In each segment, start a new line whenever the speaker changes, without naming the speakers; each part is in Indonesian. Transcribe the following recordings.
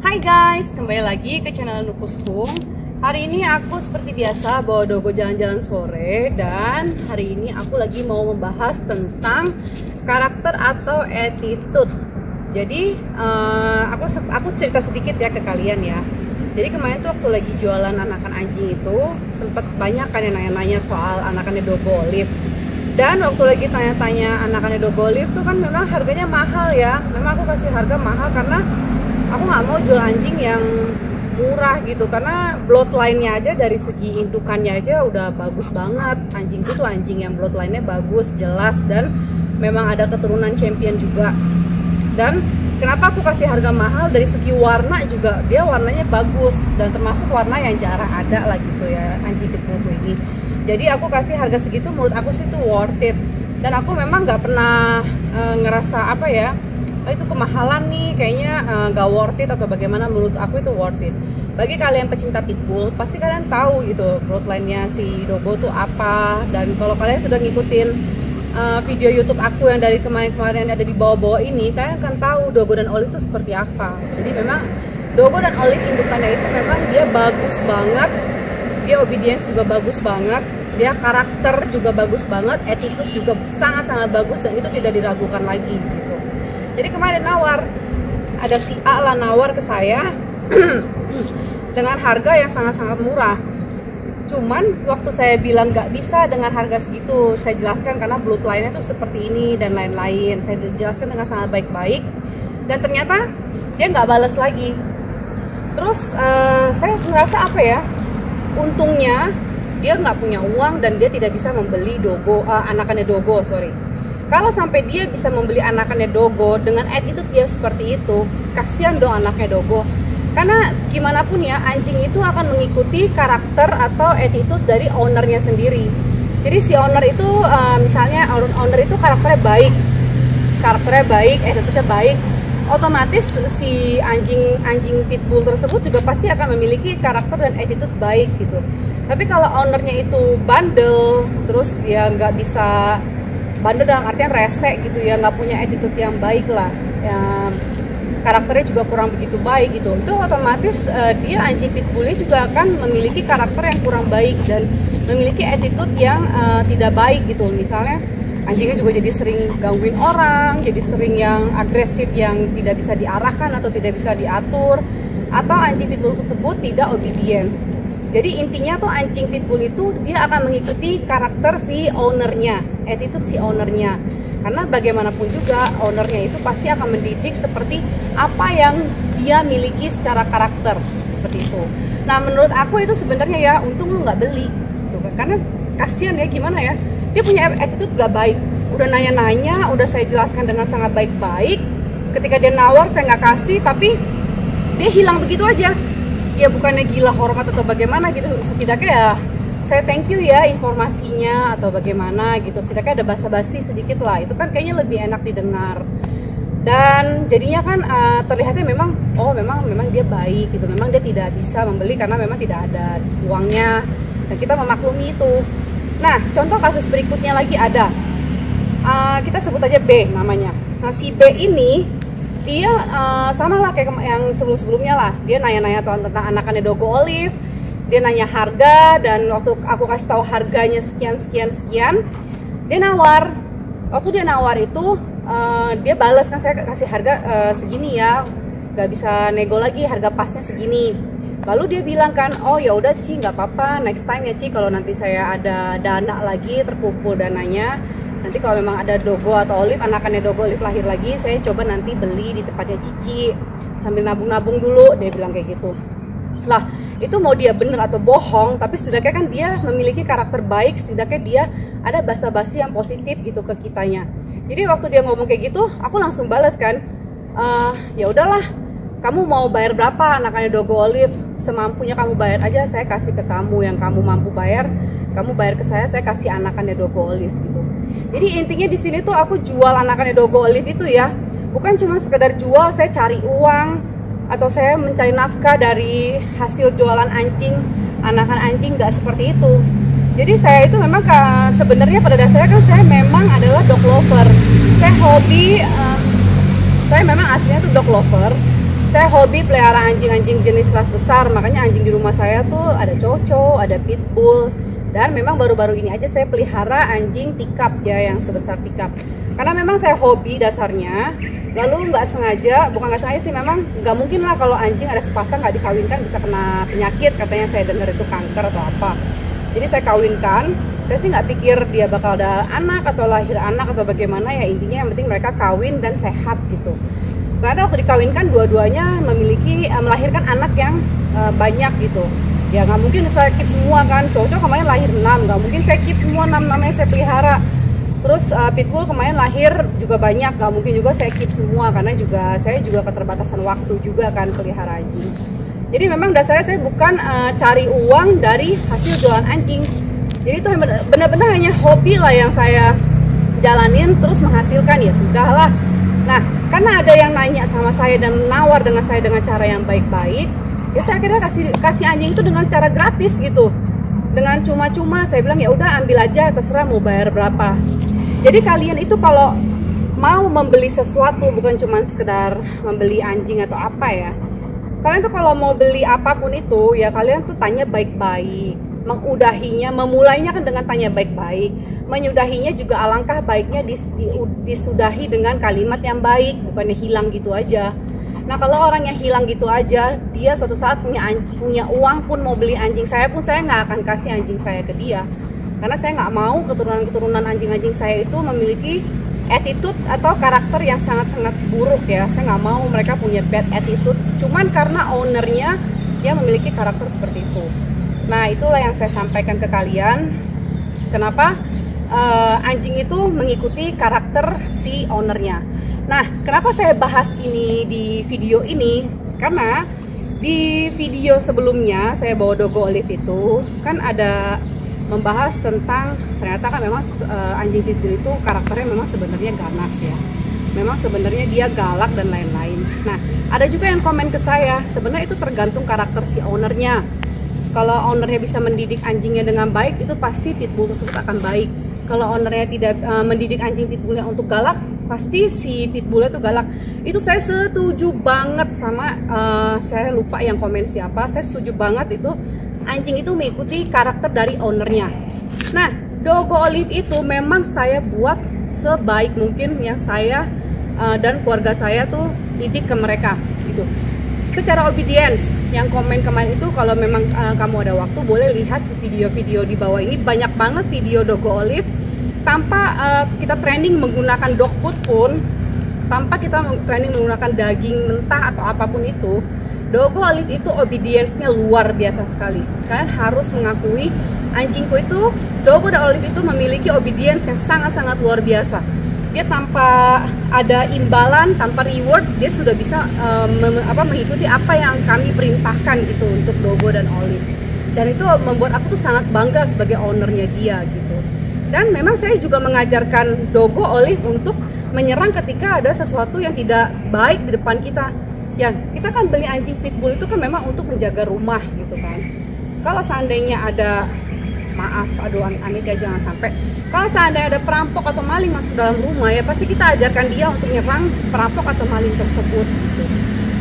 Hai guys, kembali lagi ke channel Nufusku. Hari ini aku seperti biasa bawa Dogo jalan-jalan sore. Dan hari ini aku lagi mau membahas tentang karakter atau attitude. Jadi aku cerita sedikit ya ke kalian ya. Jadi kemarin tuh waktu lagi jualan anakan anjing itu sempet banyak kan yang nanya-nanya soal anakannya Dogo Olive. Dan waktu lagi tanya-tanya anakannya Dogo Olive tuh kan memang harganya mahal ya. Memang aku kasih harga mahal karena aku nggak mau jual anjing yang murah gitu, karena bloodline-nya aja dari segi indukannya aja udah bagus banget. Anjingku tuh anjing yang bloodline-nya bagus, jelas, dan memang ada keturunan champion juga. Dan kenapa aku kasih harga mahal, dari segi warna juga dia warnanya bagus, dan termasuk warna yang jarang ada lah gitu ya anjing pitbullku ini. Jadi aku kasih harga segitu, menurut aku sih itu worth it. Dan aku memang nggak pernah ngerasa apa ya, itu kemahalan nih, kayaknya gak worth it atau bagaimana. Menurut aku itu worth it. Bagi kalian pecinta pitbull, pasti kalian tahu gitu bloodline-nya si Dogo tuh apa. Dan kalau kalian sudah ngikutin video YouTube aku yang dari kemarin-kemarin ada di bawah-bawah ini, kalian akan tahu Dogo dan Olive itu seperti apa. Jadi memang Dogo dan Olive indukannya itu memang dia bagus banget, dia obedience juga bagus banget, dia karakter juga bagus banget, attitude juga sangat-sangat bagus, dan itu tidak diragukan lagi gitu. Jadi kemarin ada si A lah nawar ke saya dengan harga yang sangat-sangat murah. Cuman waktu saya bilang nggak bisa dengan harga segitu, saya jelaskan karena bloodline-nya tuh seperti ini dan lain-lain. Saya jelaskan dengan sangat baik-baik, dan ternyata dia nggak balas lagi. Terus saya merasa apa ya? Untungnya dia nggak punya uang dan dia tidak bisa membeli anakannya Dogo, sorry. Kalau sampai dia bisa membeli anakannya Dogo dengan attitude dia seperti itu, kasihan dong anaknya Dogo. Karena gimana pun ya, anjing itu akan mengikuti karakter atau attitude dari ownernya sendiri. Jadi si owner itu misalnya owner itu karakternya baik, attitude-nya baik, otomatis si anjing pitbull tersebut juga pasti akan memiliki karakter dan attitude baik gitu. Tapi kalau ownernya itu bandel, terus dia nggak bisa, bandel dalam artian rese gitu ya, nggak punya attitude yang baik lah ya, karakternya juga kurang begitu baik gitu, itu otomatis dia anjing pitbullnya juga akan memiliki karakter yang kurang baik dan memiliki attitude yang tidak baik gitu. Misalnya anjingnya juga jadi sering gangguin orang, jadi sering yang agresif yang tidak bisa diarahkan atau tidak bisa diatur, atau anjing pitbull tersebut tidak obedience. Jadi intinya tuh anjing pitbull itu dia akan mengikuti karakter si ownernya, attitude si ownernya. Karena bagaimanapun juga ownernya itu pasti akan mendidik seperti apa yang dia miliki secara karakter, seperti itu. Nah menurut aku itu sebenarnya ya untung lu nggak beli, gitu kan? Karena kasihan ya, gimana ya, dia punya attitude gak baik. Udah nanya-nanya, udah saya jelaskan dengan sangat baik-baik. Ketika dia nawar saya nggak kasih, tapi dia hilang begitu aja. Ya bukannya gila hormat atau bagaimana gitu, setidaknya ya saya thank you ya informasinya atau bagaimana gitu, setidaknya ada basa-basi sedikit lah, itu kan kayaknya lebih enak didengar. Dan jadinya kan terlihatnya memang memang dia baik gitu, memang dia tidak bisa membeli karena memang tidak ada uangnya, dan kita memaklumi itu. Nah contoh kasus berikutnya lagi ada, kita sebut aja B namanya. Nah si B ini dia sama lah kayak yang sebelum-sebelumnya lah, dia nanya-nanya tentang anakannya Dogo Olive, dia nanya harga, dan waktu aku kasih tahu harganya sekian, dia nawar. Waktu dia nawar itu dia balas kan, saya kasih harga segini ya, nggak bisa nego lagi, harga pasnya segini. Lalu dia bilang kan, oh ya udah Ci, nggak apa-apa, next time ya Ci, kalau nanti saya ada dana lagi, terkumpul dananya, nanti kalau memang ada Dogo atau Olive, anakannya Dogo Olive lahir lagi, saya coba nanti beli di tempatnya Cici sambil nabung-nabung dulu, dia bilang kayak gitu. Lah itu mau dia bener atau bohong, tapi setidaknya kan dia memiliki karakter baik, setidaknya dia ada basa-basi yang positif gitu ke kitanya. Jadi waktu dia ngomong kayak gitu, aku langsung balas kan, ya udahlah, kamu mau bayar berapa anakannya Dogo Olive, semampunya kamu bayar aja, saya kasih ke kamu yang kamu mampu bayar, kamu bayar ke saya kasih anakannya Dogo Olive gitu. Jadi intinya di sini tuh aku jual anakannya Dogo Olive itu ya, bukan cuma sekedar jual, saya cari uang atau saya mencari nafkah dari hasil jualan anjing, anakan anjing, nggak seperti itu. Jadi saya itu memang sebenarnya pada dasarnya kan saya memang adalah dog lover. Saya hobi, saya memang aslinya tuh dog lover. saya hobi pelihara anjing-anjing jenis ras besar, makanya anjing di rumah saya tuh ada Choco, ada Pitbull, dan memang baru-baru ini aja saya pelihara anjing tikap ya, yang sebesar tikap. Karena memang saya hobi dasarnya, lalu nggak sengaja, bukan nggak sengaja sih, memang nggak mungkin lah kalau anjing ada sepasang nggak dikawinkan bisa kena penyakit, katanya saya dengar itu kanker atau apa. Jadi saya kawinkan, saya sih nggak pikir dia bakal ada anak atau lahir anak atau bagaimana ya, intinya yang penting mereka kawin dan sehat gitu. Ternyata waktu dikawinkan dua-duanya melahirkan anak yang banyak gitu. Ya nggak mungkin saya keep semua kan. Choco kemarin lahir 6, nggak mungkin saya keep semua 6-6-nya saya pelihara. Terus Pitbull kemarin lahir juga banyak, nggak mungkin juga saya keep semua karena saya juga keterbatasan waktu juga kan pelihara anjing. Jadi memang dasarnya saya bukan cari uang dari hasil jualan anjing. Jadi itu benar-benar hanya hobi lah yang saya jalanin terus menghasilkan, ya sudahlah. Nah, karena ada yang nanya sama saya dan menawar dengan saya dengan cara yang baik-baik, ya saya akhirnya kasih anjing itu dengan cara gratis gitu, dengan cuma-cuma. Saya bilang ya udah ambil aja, terserah mau bayar berapa. Jadi kalian itu kalau mau membeli sesuatu, bukan cuma sekedar membeli anjing atau apa ya, kalian tuh kalau mau beli apapun itu ya kalian tuh tanya baik-baik, mengudahinya, memulainya kan dengan tanya baik-baik, menyudahinya juga alangkah baiknya disudahi dengan kalimat yang baik, bukannya hilang gitu aja. Nah kalau orang yang hilang gitu aja, dia suatu saat punya uang pun mau beli anjing saya pun, saya nggak akan kasih anjing saya ke dia, karena saya nggak mau keturunan anjing-anjing saya itu memiliki attitude atau karakter yang sangat-sangat buruk ya. Saya nggak mau mereka punya bad attitude cuman karena ownernya dia memiliki karakter seperti itu. Nah itulah yang saya sampaikan ke kalian, kenapa anjing itu mengikuti karakter si ownernya. Nah kenapa saya bahas ini di video ini, karena di video sebelumnya saya bawa Dogo Olive itu kan ada membahas tentang ternyata kan memang anjing pitbull itu karakternya memang sebenarnya ganas ya, memang sebenarnya dia galak dan lain-lain. Nah ada juga yang komen ke saya, sebenarnya itu tergantung karakter si ownernya. Kalau ownernya bisa mendidik anjingnya dengan baik, itu pasti pitbull tersebut akan baik. Kalau ownernya tidak mendidik anjing pitbullnya untuk galak, pasti si pitbullnya itu galak. Itu saya setuju banget sama saya lupa yang komen siapa. Saya setuju banget itu anjing itu mengikuti karakter dari ownernya. Nah Dogo Olive itu memang saya buat sebaik mungkin yang saya dan keluarga saya tuh didik ke mereka gitu. Secara obedience, yang komen kemarin itu kalau memang kamu ada waktu boleh lihat video-video di bawah ini, banyak banget video Dogo Olive tanpa kita training menggunakan dog food pun, tanpa kita training menggunakan daging mentah atau apapun itu. Dogo Olive itu obedience-nya luar biasa sekali. Kalian harus mengakui anjingku itu, Dogo dan Olive itu memiliki obedience yang sangat-sangat luar biasa. Dia tanpa ada imbalan, tanpa reward, dia sudah bisa mengikuti apa yang kami perintahkan gitu untuk Dogo dan Olive. Dan itu membuat aku tuh sangat bangga sebagai ownernya dia gitu. Dan memang saya juga mengajarkan Dogo Olive untuk menyerang ketika ada sesuatu yang tidak baik di depan kita. Ya, kita kan beli anjing pitbull itu kan memang untuk menjaga rumah gitu kan. Kalau seandainya ada, maaf, aduh amit ya jangan sampai, kalau seandainya ada perampok atau maling masuk dalam rumah, ya pasti kita ajarkan dia untuk nyerang perampok atau maling tersebut gitu.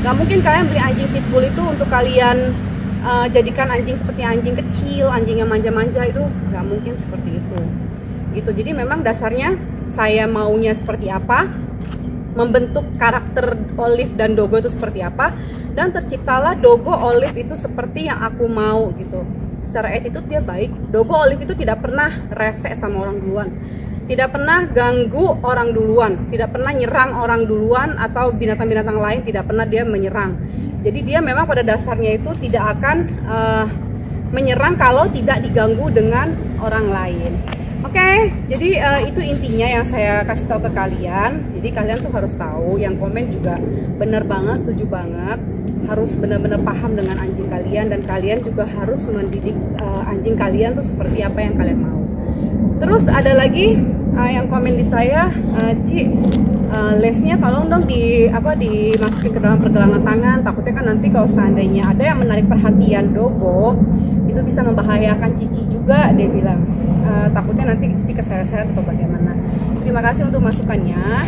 Gak mungkin kalian beli anjing pitbull itu untuk kalian jadikan anjing seperti anjing kecil, anjing yang manja-manja, itu gak mungkin seperti itu gitu. Jadi memang dasarnya saya maunya seperti apa, membentuk karakter Olive dan Dogo itu seperti apa, dan terciptalah Dogo Olive itu seperti yang aku mau gitu. Secara attitude dia baik. Dogo Olive itu tidak pernah rese sama orang duluan, tidak pernah ganggu orang duluan, tidak pernah nyerang orang duluan atau binatang-binatang lain, tidak pernah dia menyerang. Jadi dia memang pada dasarnya itu tidak akan menyerang kalau tidak diganggu dengan orang lain. Oke, jadi itu intinya yang saya kasih tahu ke kalian. Jadi kalian tuh harus tahu, yang komen juga bener banget, setuju banget, harus benar-benar paham dengan anjing kalian, dan kalian juga harus mendidik anjing kalian tuh seperti apa yang kalian mau. Terus ada lagi yang komen di saya, Ci, lesnya tolong dong dimasukin ke dalam pergelangan tangan, takutnya kan nanti kalau seandainya ada yang menarik perhatian Dogo itu bisa membahayakan Cici juga, dia bilang. Takutnya nanti Cici keseret-seret atau bagaimana. Terima kasih untuk masukannya.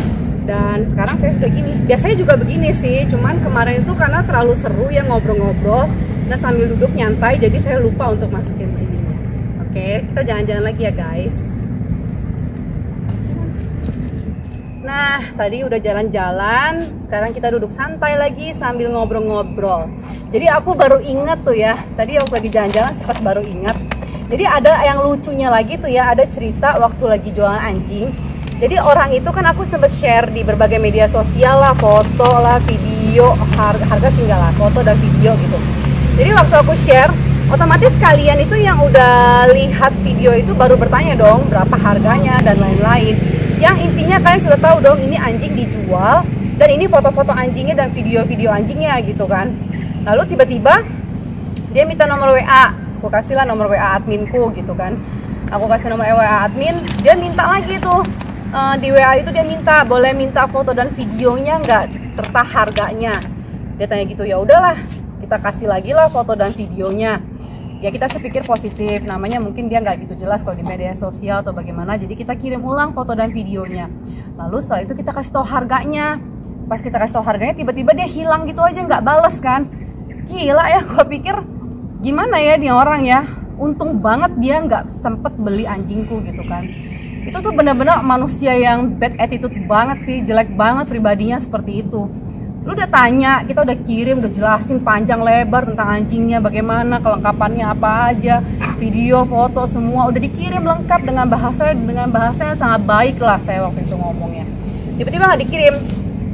Dan sekarang saya sudah gini, biasanya juga begini sih, cuman kemarin itu karena terlalu seru ya ngobrol-ngobrol, nah sambil duduk nyantai, jadi saya lupa untuk masukin ininya. Oke, kita jalan-jalan lagi ya guys. Nah, tadi udah jalan-jalan, sekarang kita duduk santai lagi sambil ngobrol-ngobrol. Jadi aku baru ingat tuh ya, tadi aku lagi jalan-jalan sempat baru ingat. Jadi ada yang lucunya lagi tuh ya, ada cerita waktu lagi jualan anjing. Jadi orang itu kan aku sempat share di berbagai media sosial lah, foto lah, video, harga singgah lah, foto dan video gitu. Jadi waktu aku share, otomatis kalian itu yang udah lihat video itu baru bertanya dong berapa harganya dan lain-lain. Yang intinya kalian sudah tahu dong ini anjing dijual dan ini foto-foto anjingnya dan video-video anjingnya gitu kan. Lalu tiba-tiba dia minta nomor WA, aku kasih lah nomor WA adminku gitu kan. Aku kasih nomor WA admin, dia minta lagi tuh. Di WA itu dia minta boleh minta foto dan videonya nggak serta harganya. Dia tanya gitu, ya udahlah kita kasih lagi lah foto dan videonya. Ya kita sepikir positif, namanya mungkin dia nggak gitu jelas kalau di media sosial atau bagaimana, jadi kita kirim ulang foto dan videonya. Lalu setelah itu kita kasih tahu harganya. Pas kita kasih tahu harganya, tiba-tiba dia hilang gitu aja, nggak bales kan. Gila ya, gua pikir gimana ya dia orang ya, untung banget dia nggak sempet beli anjingku gitu kan. Itu tuh bener-bener manusia yang bad attitude banget sih, jelek banget pribadinya seperti itu. Lu udah tanya, kita udah kirim, udah jelasin panjang lebar tentang anjingnya, bagaimana, kelengkapannya apa aja, video, foto, semua udah dikirim lengkap dengan bahasa yang sangat baik lah saya waktu itu ngomongnya. Tiba-tiba nggak dikirim,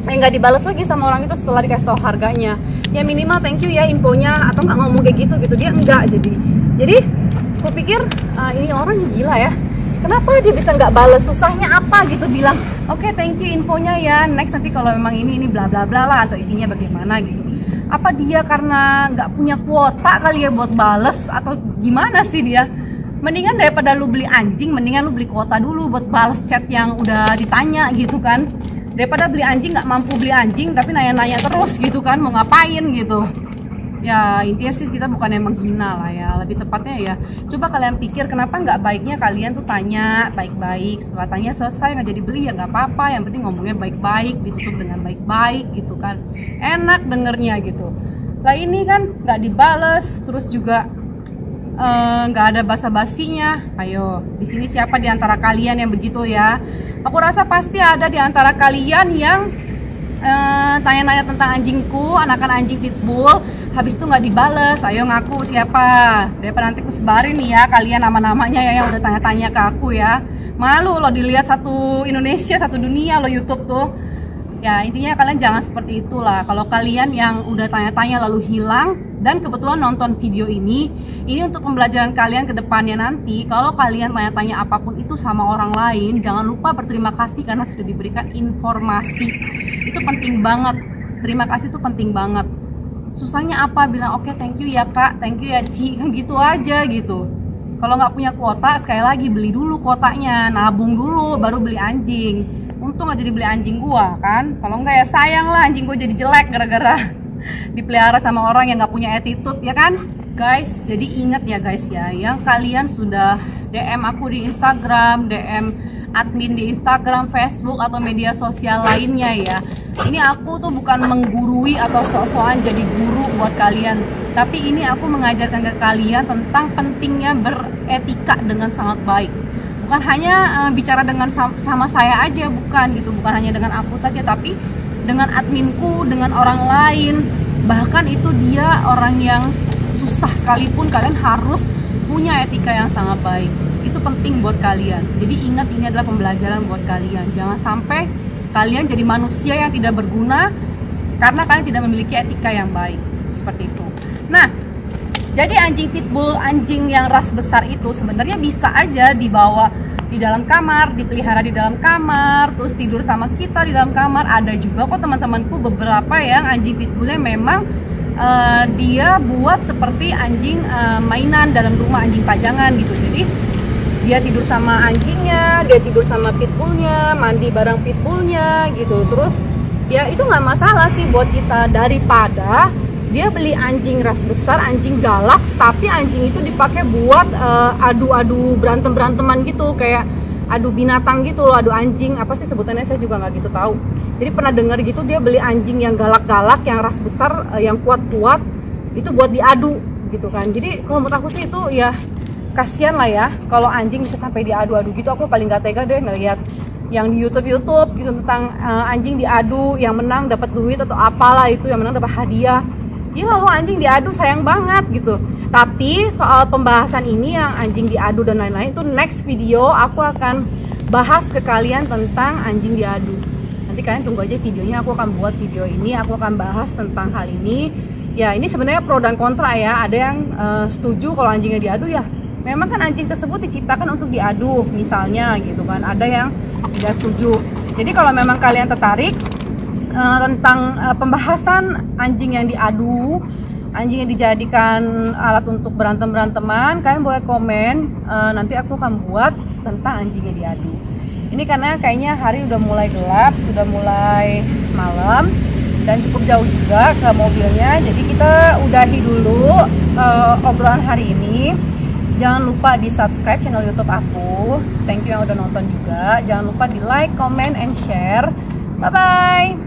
nggak dibalas lagi sama orang itu setelah dikasih tahu harganya. Ya minimal thank you ya infonya, atau nggak ngomong kayak gitu dia enggak. Jadi aku pikir ini orang gila ya. Kenapa dia bisa nggak balas, susahnya apa gitu, bilang oke, thank you infonya ya, next nanti kalau memang ini bla bla bla lah, atau intinya bagaimana gitu. Apa dia karena nggak punya kuota kali ya buat bales, atau gimana sih dia? Mendingan daripada lu beli anjing, mendingan lu beli kuota dulu buat bales chat yang udah ditanya gitu kan, daripada beli anjing nggak mampu beli anjing tapi nanya-nanya terus gitu kan, mau ngapain gitu. Ya intinya sih kita bukan yang menghina lah ya, lebih tepatnya ya coba kalian pikir kenapa nggak baiknya kalian tuh tanya baik-baik, setelah tanya selesai nggak jadi beli ya nggak apa-apa, yang penting ngomongnya baik-baik, ditutup dengan baik-baik gitu kan, enak dengernya gitu. Lah ini kan nggak dibales, terus juga nggak ada basa-basinya. Ayo di sini siapa di antara kalian yang begitu ya? Aku rasa pasti ada di antara kalian yang tanya-nanya tentang anjingku, anakan anjing pitbull, habis itu nggak dibales. Ayo ngaku siapa, daripada nanti aku sebarin nih ya kalian nama-namanya ya yang udah tanya-tanya ke aku ya. Malu lo dilihat satu Indonesia, satu dunia lo YouTube tuh. Ya intinya kalian jangan seperti itulah. Kalau kalian yang udah tanya-tanya lalu hilang dan kebetulan nonton video ini untuk pembelajaran kalian ke depannya nanti. Kalau kalian tanya-tanya apapun itu sama orang lain, jangan lupa berterima kasih karena sudah diberikan informasi. Itu penting banget. Terima kasih itu penting banget. Susahnya apa? Bilang oke, thank you ya kak, thank you ya Ci, kan gitu aja gitu. Kalau nggak punya kuota, sekali lagi beli dulu kuotanya, nabung dulu baru beli anjing. Untung aja dibeli anjing gua kan, kalau nggak ya sayang lah anjing gua jadi jelek gara-gara dipelihara sama orang yang nggak punya attitude ya kan guys. Jadi ingat ya guys ya, yang kalian sudah DM aku di Instagram, DM admin di Instagram, Facebook atau media sosial lainnya ya, ini aku tuh bukan menggurui atau sok-sokan jadi guru buat kalian, tapi ini aku mengajarkan ke kalian tentang pentingnya beretika dengan sangat baik. Bukan hanya bicara dengan sama saya aja, bukan gitu, bukan hanya dengan aku saja, tapi dengan adminku, dengan orang lain, bahkan itu dia orang yang susah sekalipun kalian harus punya etika yang sangat baik. Itu penting buat kalian. Jadi ingat, ini adalah pembelajaran buat kalian. Jangan sampai kalian jadi manusia yang tidak berguna karena kalian tidak memiliki etika yang baik. Seperti itu. Nah, jadi anjing pitbull, anjing yang ras besar itu sebenarnya bisa aja dibawa di dalam kamar, dipelihara di dalam kamar, terus tidur sama kita di dalam kamar. Ada juga kok teman-temanku beberapa yang anjing pitbullnya memang dia buat seperti anjing mainan dalam rumah, anjing pajangan gitu. Jadi dia tidur sama anjingnya, dia tidur sama pitbullnya, mandi bareng pitbullnya gitu. Terus ya itu nggak masalah sih buat kita, daripada dia beli anjing ras besar, anjing galak, tapi anjing itu dipakai buat adu-adu berantem-beranteman gitu, kayak adu binatang gitu loh, adu anjing, apa sih sebutannya saya juga nggak gitu tahu. Jadi pernah dengar gitu dia beli anjing yang galak-galak, yang ras besar, yang kuat-kuat, itu buat diadu gitu kan. Jadi kalau menurut aku sih itu ya kasihan lah ya kalau anjing bisa sampai diadu-adu gitu. Aku paling gak tega deh ngelihat yang di YouTube gitu tentang anjing diadu, yang menang dapat duit atau apalah itu, yang menang dapat hadiah. Gila loh, anjing diadu, sayang banget gitu. Tapi soal pembahasan ini yang anjing diadu dan lain-lain itu next video aku akan bahas ke kalian tentang anjing diadu. Nanti kalian tunggu aja videonya, aku akan buat video ini, aku akan bahas tentang hal ini. Ya ini sebenarnya pro dan kontra ya. Ada yang setuju kalau anjingnya diadu, ya memang kan anjing tersebut diciptakan untuk diadu misalnya gitu kan. Ada yang tidak setuju. Jadi kalau memang kalian tertarik tentang pembahasan anjing yang diadu, anjing yang dijadikan alat untuk berantem-beranteman, kalian boleh komen, nanti aku akan buat tentang anjingnya diadu. Ini karena kayaknya hari udah mulai gelap, sudah mulai malam dan cukup jauh juga ke mobilnya. Jadi kita udahi dulu obrolan hari ini. Jangan lupa di subscribe channel YouTube aku. Thank you yang udah nonton juga. Jangan lupa di like, comment, and share. Bye bye.